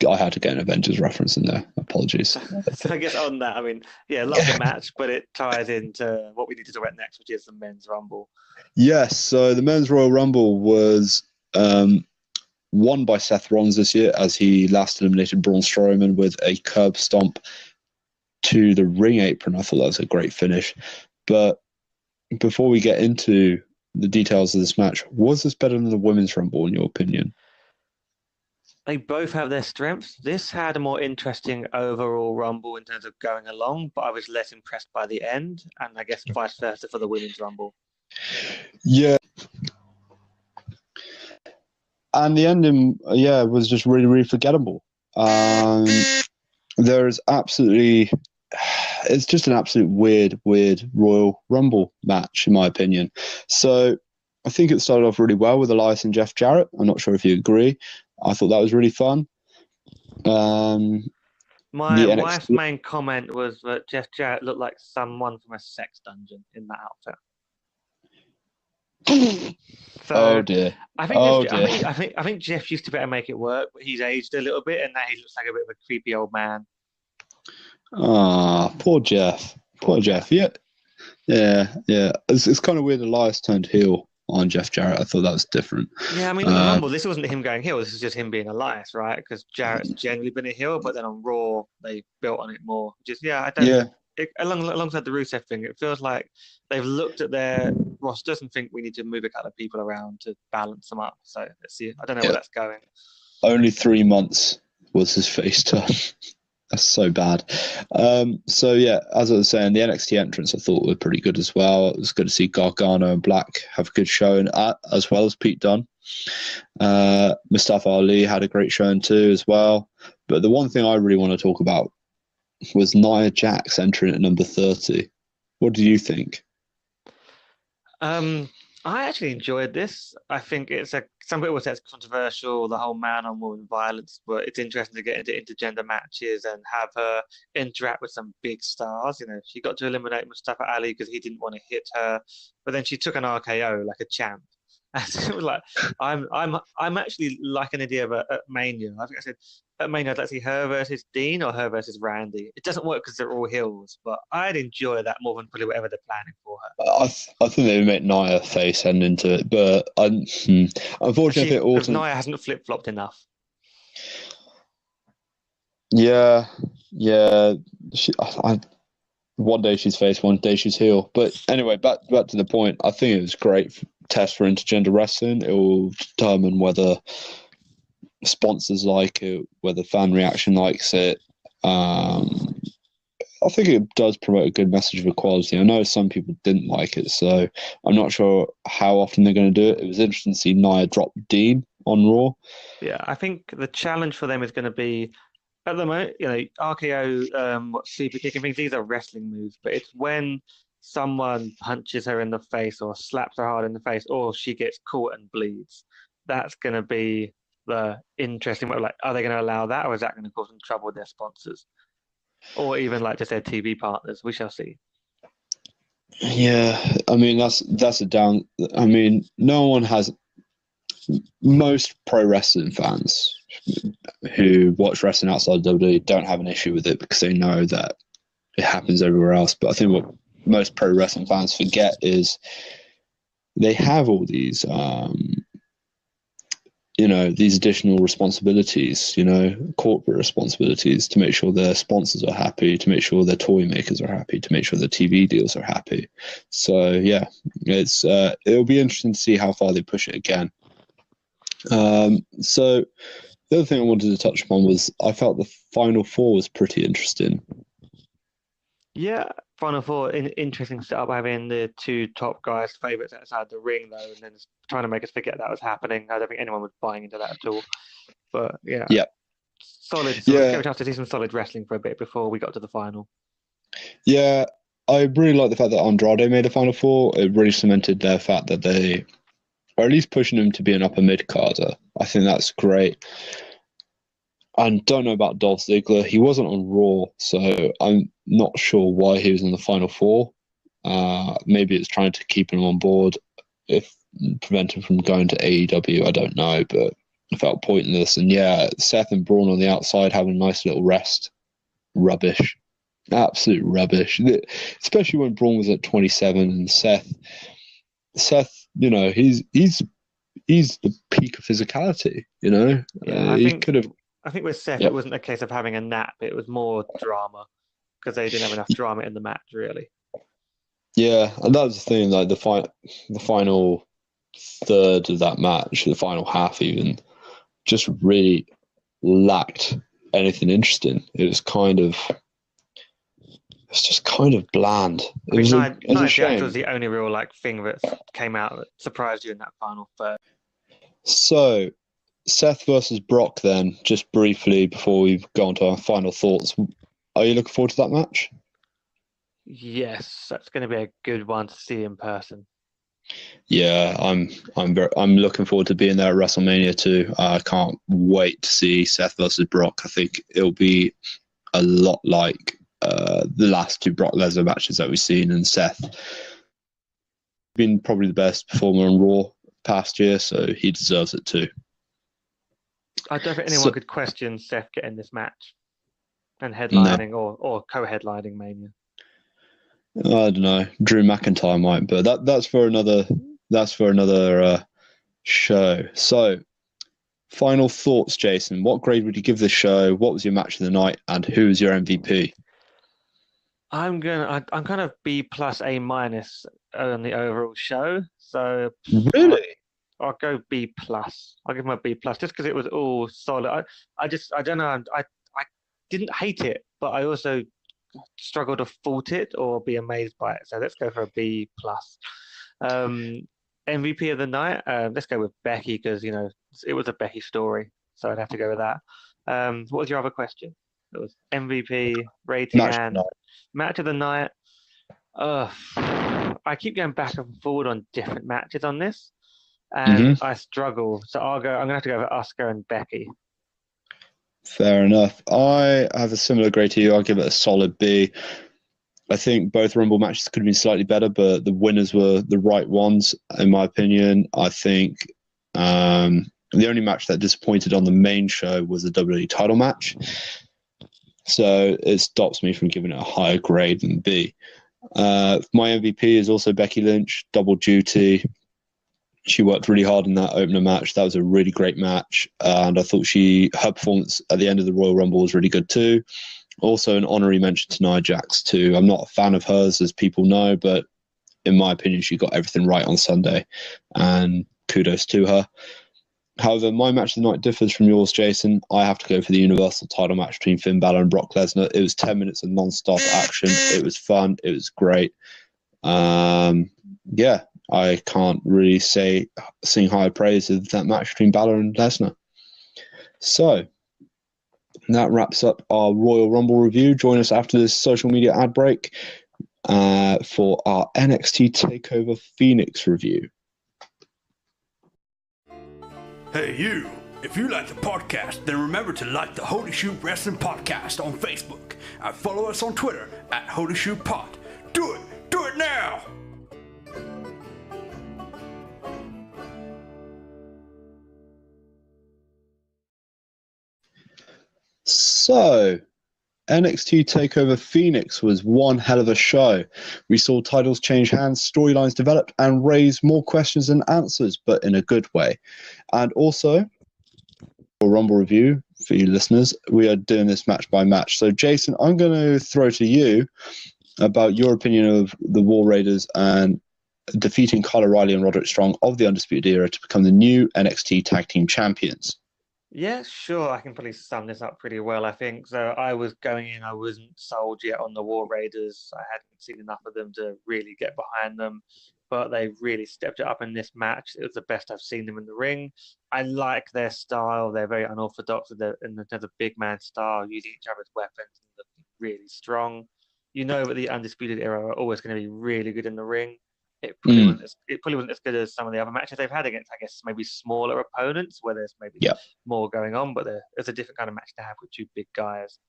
I had to get an Avengers reference in there. Apologies. So I guess on that, love the match, but it ties into what we need to talk about next, which is the Men's Rumble. Yes, so the Men's Royal Rumble was won by Seth Rollins this year, as he last eliminated Braun Strowman with a curb stomp to the ring apron. I thought that was a great finish. But before we get into the details of this match, was this better than the Women's Rumble, in your opinion? They both have their strengths. This had a more interesting overall Rumble in terms of going along, but I was less impressed by the end, and I guess vice versa for the Women's Rumble. Yeah. And the ending, was just really, really forgettable. There's absolutely... It's just an absolute weird Royal Rumble match, in my opinion. So I think it started off really well with Elias and Jeff Jarrett. I'm not sure if you agree. I thought that was really fun. My wife's main comment was that Jeff Jarrett looked like someone from a sex dungeon in that outfit. So oh dear! I think Jeff used to better make it work, but he's aged a little bit, and now he looks like a bit of a creepy old man. Ah, poor Jeff. Poor Jeff. Yeah. It's kind of weird. Elias turned heel on Jeff Jarrett. I thought that was different. Yeah, I mean, on the Rumble, this wasn't him going heel. This is just him being Elias, right? Because Jarrett's generally been a heel, but then on Raw, they built on it more. Just, I don't. Yeah. Alongside the Rusev thing, it feels like they've looked at their rosters and think we need to move a couple of people around to balance them up. So let's see. I don't know where that's going. Only 3 months was his face turn. That's so bad. So yeah, as I was saying, the NXT entrants I thought were pretty good as well. It was good to see Gargano and Black have a good showing, as well as Pete Dunne. Mustafa Ali had a great showing too as well. But the one thing I really want to talk about was Nia Jax entering at number 30. What do you think? I actually enjoyed this. I think some people say it's controversial, the whole man on woman violence, but it's interesting to get into intergender matches and have her interact with some big stars. She got to eliminate Mustafa Ali because he didn't want to hit her, but then she took an RKO like a champ. And it was like, I'm actually like an idea of at Mania. I think I said at Mania I'd like to see her versus Dean or her versus Randy. It doesn't work because they're all heels, but I'd enjoy that more than probably whatever they're planning for her. I think they would make Nia face heading into it, but unfortunately, Nia hasn't flip flopped enough. Yeah. One day she's face, one day she's heel. But anyway, back to the point. I think it was great test for intergender wrestling. It will determine whether sponsors like it, whether fan reaction likes it. I think it does promote a good message of equality. I know some people didn't like it, so I'm not sure how often they're going to do it. It was interesting to see Nia drop Dean on Raw. Yeah, I think the challenge for them is going to be, at the moment, RKO, super kick and things, these are wrestling moves, but it's when someone punches her in the face or slaps her hard in the face or she gets caught and bleeds. That's going to be the interesting one. Like, are they going to allow that, or is that going to cause some trouble with their sponsors? Or even like just their TV partners? We shall see. Yeah, I mean, that's a down. I mean, no one has. Most pro wrestling fans who watch wrestling outside WWE don't have an issue with it because they know that it happens everywhere else. But I think what most pro wrestling fans forget is they have all these, these additional responsibilities, corporate responsibilities to make sure their sponsors are happy, to make sure their toy makers are happy, to make sure their TV deals are happy. So yeah, it'll be interesting to see how far they push it again. So the other thing I wanted to touch upon was I felt the Final Four was pretty interesting. Yeah, Final Four, interesting setup, having the two top guys, favourites outside the ring, though, and then trying to make us forget that was happening. I don't think anyone was buying into that at all. But yeah. Solid. Give a chance to see some solid wrestling for a bit before we got to the final. Yeah, I really like the fact that Andrade made the Final Four. It really cemented their fact that they or at least pushing him to be an upper mid-carder. I think that's great. I don't know about Dolph Ziggler. He wasn't on Raw, so I'm not sure why he was in the Final Four. Maybe it's trying to keep him on board, prevent him from going to AEW. I don't know, but it felt pointless. And yeah, Seth and Braun on the outside having a nice little rest. Rubbish. Absolute rubbish. Especially when Braun was at 27 and Seth, he's the peak of physicality, Yeah, he could have. I think with Seth, It wasn't a case of having a nap. It was more drama because they didn't have enough drama in the match, really. Yeah, and that was the thing. Like the final third of that match, the final half even, just really lacked anything interesting. It's just kind of bland. Nia Jax was the only real thing that came out that surprised you in that final third. So, Seth versus Brock then, just briefly before we go on to our final thoughts. Are you looking forward to that match? Yes, that's going to be a good one to see in person. Yeah, I'm looking forward to being there at WrestleMania too. I can't wait to see Seth versus Brock. I think it'll be a lot like the last two Brock Lesnar matches that we've seen, and Seth been probably the best performer on Raw past year, so he deserves it too. I don't think anyone could question Seth getting this match and headlining or co-headlining Mania. I don't know. Drew McIntyre might, but that's for another that's for another show. So, final thoughts, Jason. What grade would you give this show? What was your match of the night, and who is your MVP? I'm kind of B plus A minus on the overall show. So Really? I'll go B plus. I'll give him a B plus just because it was all solid. I don't know. I didn't hate it, but I also struggled to fault it or be amazed by it. So let's go for a B plus. MVP of the night. Let's go with Becky because it was a Becky story, so I'd have to go with that. What was your other question? It was MVP rating and match of the night. I keep going back and forward on different matches on this, and I struggle. So I'm gonna have to go with Asuka and Becky. Fair enough. I have a similar grade to you. I'll give it a solid B. I think both Rumble matches could have been slightly better, but the winners were the right ones, in my opinion. I think the only match that disappointed on the main show was the WWE title match. So it stops me from giving it a higher grade than B. My MVP is also Becky Lynch, double duty. She worked really hard in that opener match. That was a really great match. And I thought her performance at the end of the Royal Rumble was really good too. Also an honorary mention to Nia Jax too. I'm not a fan of hers, as people know, but in my opinion, she got everything right on Sunday. And kudos to her. However, my match of the night differs from yours, Jason. I have to go for the Universal title match between Finn Balor and Brock Lesnar. It was 10 minutes of non-stop action. It was fun. It was great. Yeah, I can't really sing high praise of that match between Balor and Lesnar. So, that wraps up our Royal Rumble review. Join us after this social media ad break for our NXT TakeOver Phoenix review. Hey you, if you like the podcast, then remember to like the Holy Shoot Wrestling Podcast on Facebook and follow us on Twitter at Holy Shoot Pod. Do it now! So, NXT TakeOver Phoenix was one hell of a show. We saw titles change hands, storylines developed, and raise more questions than answers, but in a good way. And also, for Rumble review, for you listeners, we are doing this match by match. So, Jason, I'm going to throw to you about your opinion of the War Raiders and defeating Kyle O'Reilly and Roderick Strong of the Undisputed Era to become the new NXT Tag Team Champions. Yeah, sure. I can probably sum this up pretty well, I think. So I was going in, I wasn't sold yet on the War Raiders. I hadn't seen enough of them to really get behind them, but they really stepped it up in this match. It was the best I've seen them in the ring. I like their style. They're very unorthodox in terms of big man style, using each other's weapons and looking really strong. You know that the Undisputed Era are always going to be really good in the ring. It probably wasn't as good as some of the other matches they've had against, I guess, maybe smaller opponents where there's maybe more going on, but it's a different kind of match to have with two big guys.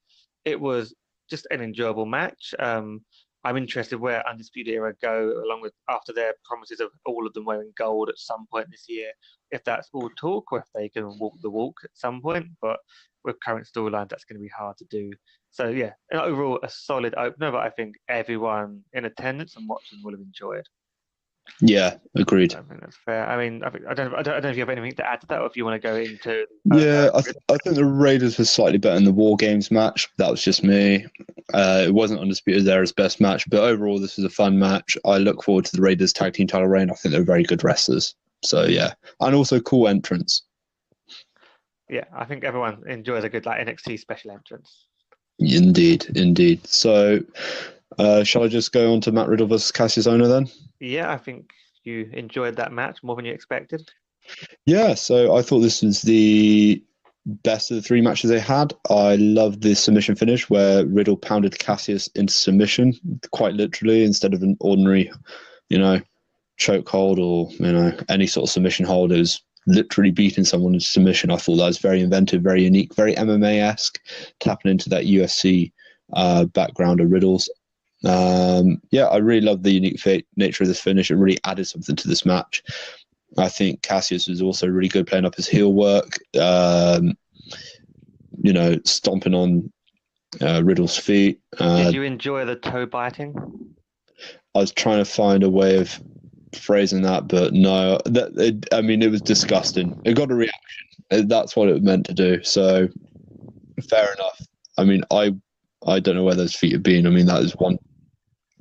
It was just an enjoyable match. I'm interested where Undisputed Era go, along with after their promises of all of them wearing gold at some point this year, if that's all talk or if they can walk the walk at some point. But with current storylines, that's going to be hard to do. So, yeah, overall, a solid opener, but I think everyone in attendance and watching will have enjoyed. Yeah, agreed. I think that's fair. I mean, I don't know if you have anything to add to that, or if you want to go into. Yeah, I think the Raiders were slightly better in the War Games match. That was just me. It wasn't Undisputed Era's best match, but overall, this was a fun match. I look forward to the Raiders tag team title reign. I think they're very good wrestlers. So yeah, and also cool entrance. Yeah, I think everyone enjoys a good NXT special entrance. Indeed. So, shall I just go on to Matt Riddle versus Cassius Ohno then? Yeah, I think you enjoyed that match more than you expected. Yeah, so I thought this was the best of the three matches they had. I loved the submission finish where Riddle pounded Cassius into submission, quite literally, instead of an ordinary, choke hold or, any sort of submission hold. It was literally beating someone into submission. I thought that was very inventive, very unique, very MMA-esque, tapping into that UFC background of Riddle's. I really love the unique nature of this finish. It really added something to this match. I think Cassius was also really good playing up his heel work, stomping on Riddle's feet. Did you enjoy the toe biting? I was trying to find a way of phrasing that, but no. It was disgusting. It got a reaction. That's what it meant to do. So fair enough. I mean, I don't know where those feet have been. I mean, that is one.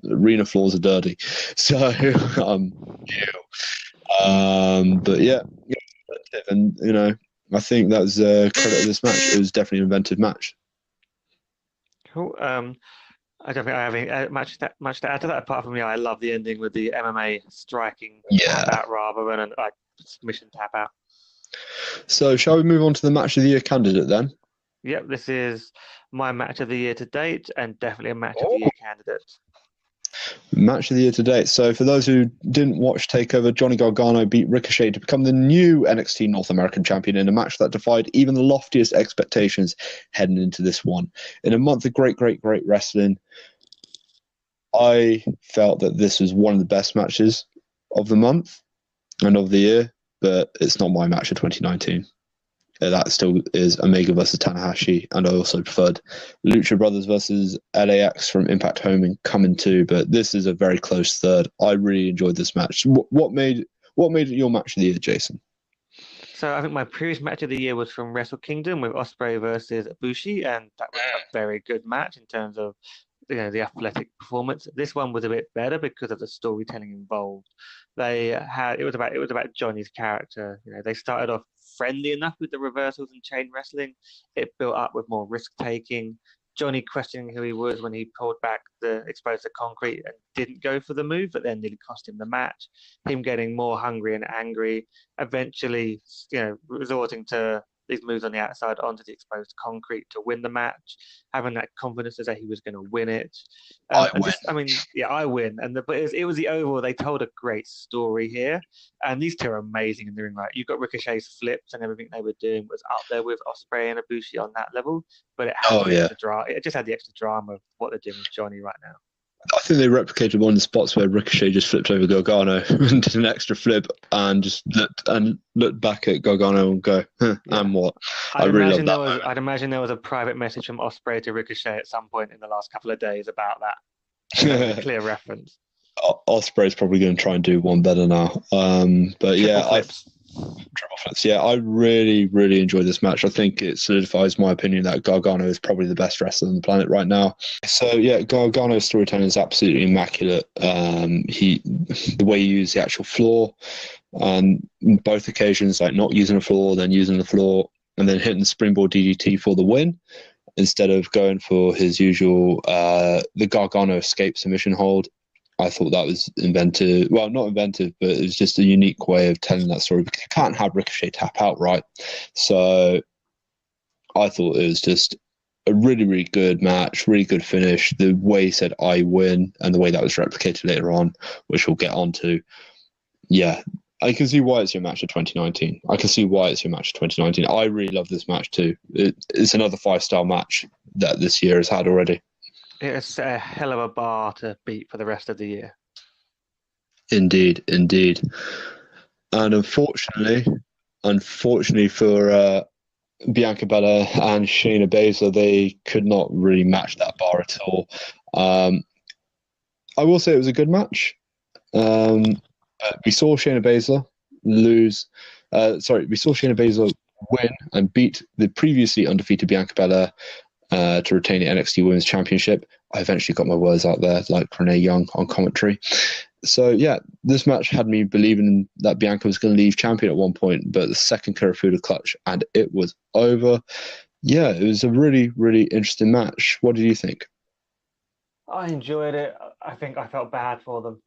Arena floors are dirty. So, but yeah, and I think that's credit of this match. It was definitely an inventive match. Cool. I don't think I have any much to add to that. Apart from I love the ending with the MMA striking tap out rather than a submission tap out. So, shall we move on to the match of the year candidate then? Yep, this is my match of the year to date, and definitely a match of the year candidate. Match of the year to date. So for those who didn't watch Takeover, Johnny Gargano beat Ricochet to become the new NXT North American champion in a match that defied even the loftiest expectations heading into this one. In a month of great wrestling, I felt that this was one of the best matches of the month and of the year, but it's not my match of 2019. That still is Omega versus Tanahashi, and I also preferred Lucha Brothers versus LAX from Impact Home coming too, but this is a very close third. I really enjoyed this match. What made it your match of the year, Jason? So I think my previous match of the year was from Wrestle Kingdom with Ospreay versus Ibushi, and that was a very good match in terms of the athletic performance. This one was a bit better because of the storytelling involved. It was about Johnny's character. They started off friendly enough with the reversals and chain wrestling. It built up with more risk taking. Johnny questioning who he was when he pulled back the exposed to concrete and didn't go for the move, but then nearly cost him the match. Him getting more hungry and angry, eventually, resorting to these moves on the outside onto the exposed concrete to win the match, having that confidence to say he was going to win it. I win. But it was the overall. They told a great story here, and these two are amazing in the ring. Right, you've got Ricochet's flips and everything they were doing was up there with Ospreay and Ibushi on that level, but it had it just had the extra drama of what they're doing with Johnny right now. I think they replicated one of the spots where Ricochet just flipped over Gargano and did an extra flip and just looked back at Gargano and go, and what? I'd imagine there was a private message from Ospreay to Ricochet at some point in the last couple of days about that. Clear reference. Ospreay's probably going to try and do one better now. Triple flips. Yeah, I really, really enjoyed this match. I think it solidifies my opinion that Gargano is probably the best wrestler on the planet right now. So yeah, Gargano's storytelling is absolutely immaculate. The way he used the actual floor on both occasions, like not using the floor, then using the floor, and then hitting the springboard DDT for the win, instead of going for his usual the Gargano escape submission hold. I thought that was inventive. Well, not inventive, but it was just a unique way of telling that story, because you can't have Ricochet tap out, right? So I thought it was just a really, really good match, really good finish. The way he said, I win, and the way that was replicated later on, which we'll get onto. Yeah, I can see why it's your match of 2019. I really love this match too. It's another 5-star match that this year has had already. It's a hell of a bar to beat for the rest of the year. Indeed. And unfortunately for Bianca Belair and Shayna Baszler, they could not really match that bar at all. I will say it was a good match. We saw Shayna Baszler win and beat the previously undefeated Bianca Belair to retain the NXT Women's Championship. I eventually got my words out there, like Renee Young on commentary. So yeah, this match had me believing that Bianca was going to leave champion at one point, but the second Kirifuda clutch and it was over. Yeah, it was a really, really interesting match. What did you think? I enjoyed it. I think I felt bad for them.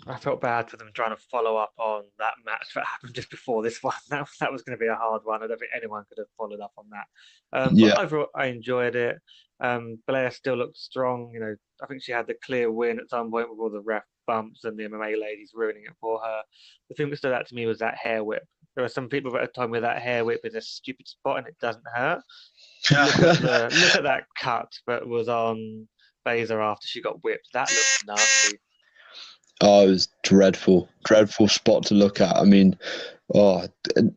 I felt bad for them trying to follow up on that match that happened just before this one. That was going to be a hard one. I don't think anyone could have followed up on that. But overall, I enjoyed it. Belair still looked strong. I think she had the clear win at some point with all the ref bumps and the MMA ladies ruining it for her. The thing that stood out to me was that hair whip. There are some people that told me that hair whip is a stupid spot and it doesn't hurt. Look at that cut that was on Baszler after she got whipped. That looked nasty. Oh, it was dreadful spot to look at. I mean,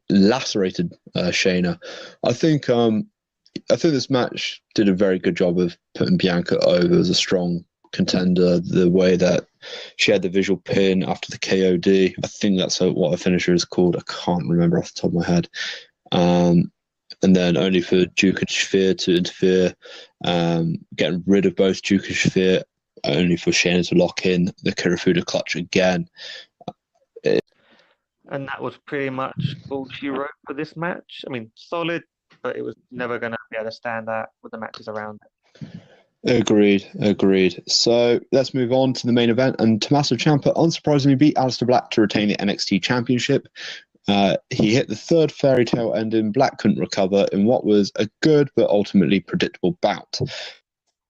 lacerated Shayna. I think this match did a very good job of putting Bianca over as a strong contender. The way that she had the visual pin after the KOD, I think that's what a finisher is called. I can't remember off the top of my head. And then only for Duke and Shafir to interfere, getting rid of both Duke and Shafir, only for Shayna to lock in the Kirifuda clutch again. And that was pretty much all she wrote for this match. I mean, solid, but it was never going to be able to stand out with the matches around it. Agreed. So let's move on to the main event. And Tommaso Ciampa unsurprisingly beat Aleister Black to retain the NXT Championship. He hit the third fairy tale ending. Black couldn't recover in what was a good but ultimately predictable bout.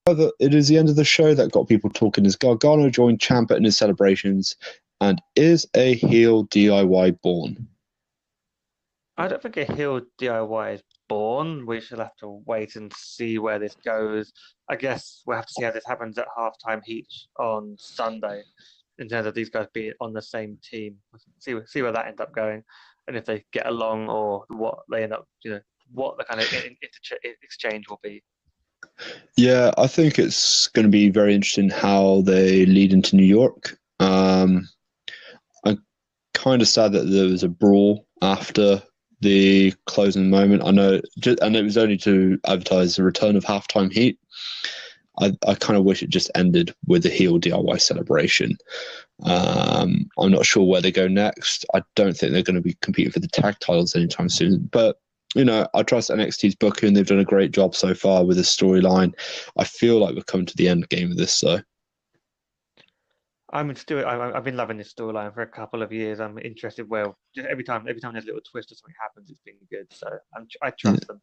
However, it is the end of the show that got people talking as Gargano joined Ciampa in his celebrations. And is a heel DIY born? I don't think a heel DIY is born. We shall have to wait and see where this goes. I guess we'll have to see how this happens at halftime heat on Sunday, in terms of these guys being on the same team. See where that ends up going, and if they get along or what they end up, what the kind of exchange will be. Yeah, I think it's going to be very interesting how they lead into New York. I'm kind of sad that there was a brawl after the closing moment. I know, and it was only to advertise the return of halftime heat. I kind of wish it just ended with the heel DIY celebration. I'm not sure where they go next. I don't think they're going to be competing for the tag titles anytime soon. But, I trust NXT's booking. They've done a great job so far with the storyline. I feel like we're coming to the end game of this, so. I've been loving this storyline for a couple of years. I'm interested just every time there's a little twist or something happens, it's been good. So I trust them.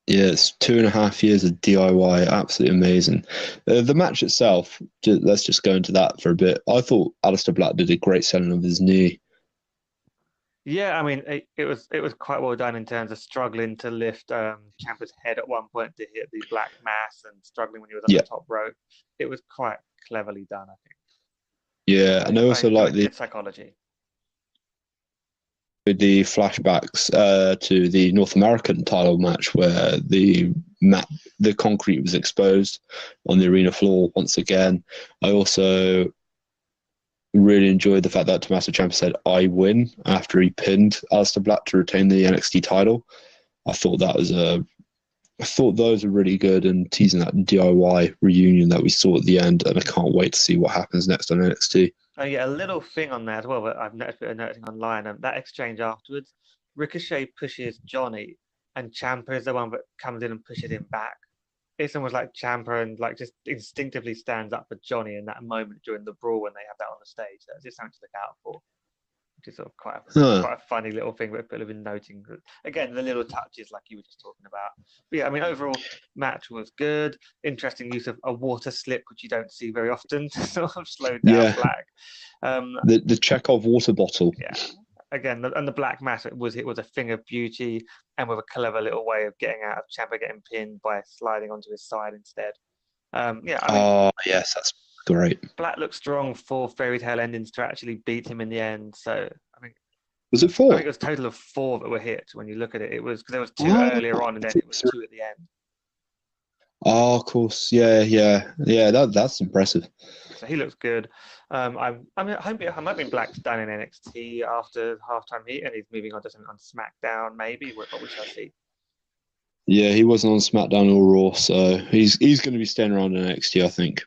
Yeah, it's 2.5 years of DIY. Absolutely amazing. The match itself, let's just go into that for a bit. I thought Aleister Black did a great selling of his knee. Yeah, I mean, it was quite well done in terms of struggling to lift Ciampa's head at one point to hit the black mass and struggling when he was on the top rope. It was quite cleverly done, I think. Yeah, and I also like the psychology. The flashbacks to the North American title match where the concrete was exposed on the arena floor once again. I also really enjoyed the fact that Tommaso Ciampa said "I win" after he pinned Aleister Black to retain the NXT title. I thought those were really good and teasing that DIY reunion that we saw at the end, and I can't wait to see what happens next on NXT. Oh yeah, a little thing on there as well that I've noticing online. That exchange afterwards, Ricochet pushes Johnny, and Ciampa is the one that comes in and pushes him back. It's almost like Ciampa and just instinctively stands up for Johnny in that moment during the brawl when they have that on the stage. That's just something to look out for. Which is sort of quite a funny little thing that people have been noting. Again, the little touches like you were just talking about. But yeah, I mean, overall, match was good. Interesting use of a water slip, which you don't see very often to sort of slow down Black. The Chekhov water bottle. Yeah. Again, and the black mass, it was a thing of beauty and with a clever little way of getting out of Ciampa getting pinned by sliding onto his side instead. Yes, that's great. Black looked strong for fairy tale endings to actually beat him in the end. So I think was it 4? I think it was a total of 4 that were hit when you look at it. It was because there was 2 earlier on and then it was 2 at the end. Oh, of course, yeah. That's impressive. So he looks good. I'm hoping Black's done in NXT after halftime heat and he's moving on to something on SmackDown. Maybe what we shall see. Yeah, he wasn't on SmackDown or Raw, so he's going to be staying around in NXT, I think.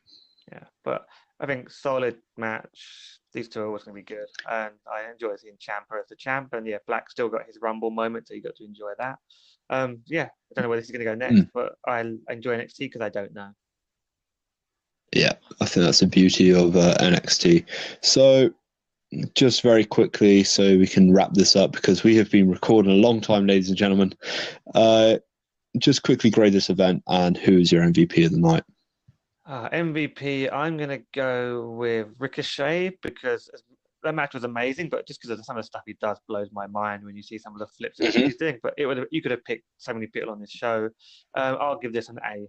Yeah, but I think solid match. These two are always going to be good, and I enjoy seeing Ciampa as the champ. And yeah, Black still got his Rumble moment, so you got to enjoy that. I don't know where this is going to go next, but I enjoy NXT because I don't know. Yeah, I think that's the beauty of NXT. So, just very quickly, so we can wrap this up because we have been recording a long time, ladies and gentlemen. Just quickly grade this event, and who is your MVP of the night? MVP, I'm going to go with Ricochet because that match was amazing, but just because of some of the stuff he does blows my mind when you see some of the flips that he's doing. But you could have picked so many people on this show. I'll give this an A.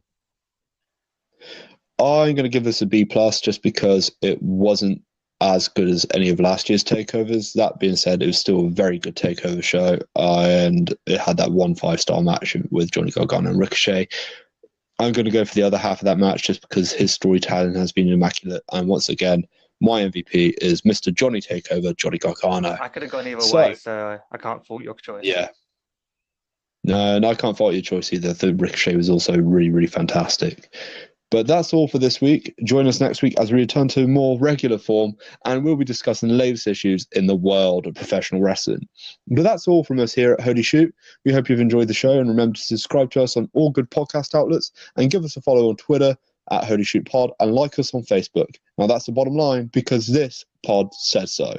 I'm going to give this a B+ just because it wasn't as good as any of last year's takeovers. That being said, it was still a very good takeover show, and it had that 1 5-star match with Johnny Gargano and Ricochet. I'm going to go for the other half of that match just because his storytelling has been immaculate. And once again, my MVP is Mr. Johnny Takeover, Johnny Gargano. I could have gone either way, so I can't fault your choice. Yeah. No, I can't fault your choice either. The Ricochet was also really, really fantastic. But that's all for this week. Join us next week as we return to more regular form, and we'll be discussing the latest issues in the world of professional wrestling. But that's all from us here at Holy Shoot. We hope you've enjoyed the show, and remember to subscribe to us on all good podcast outlets and give us a follow on Twitter at Holy Shoot Pod and like us on Facebook. Now that's the bottom line because this pod said so.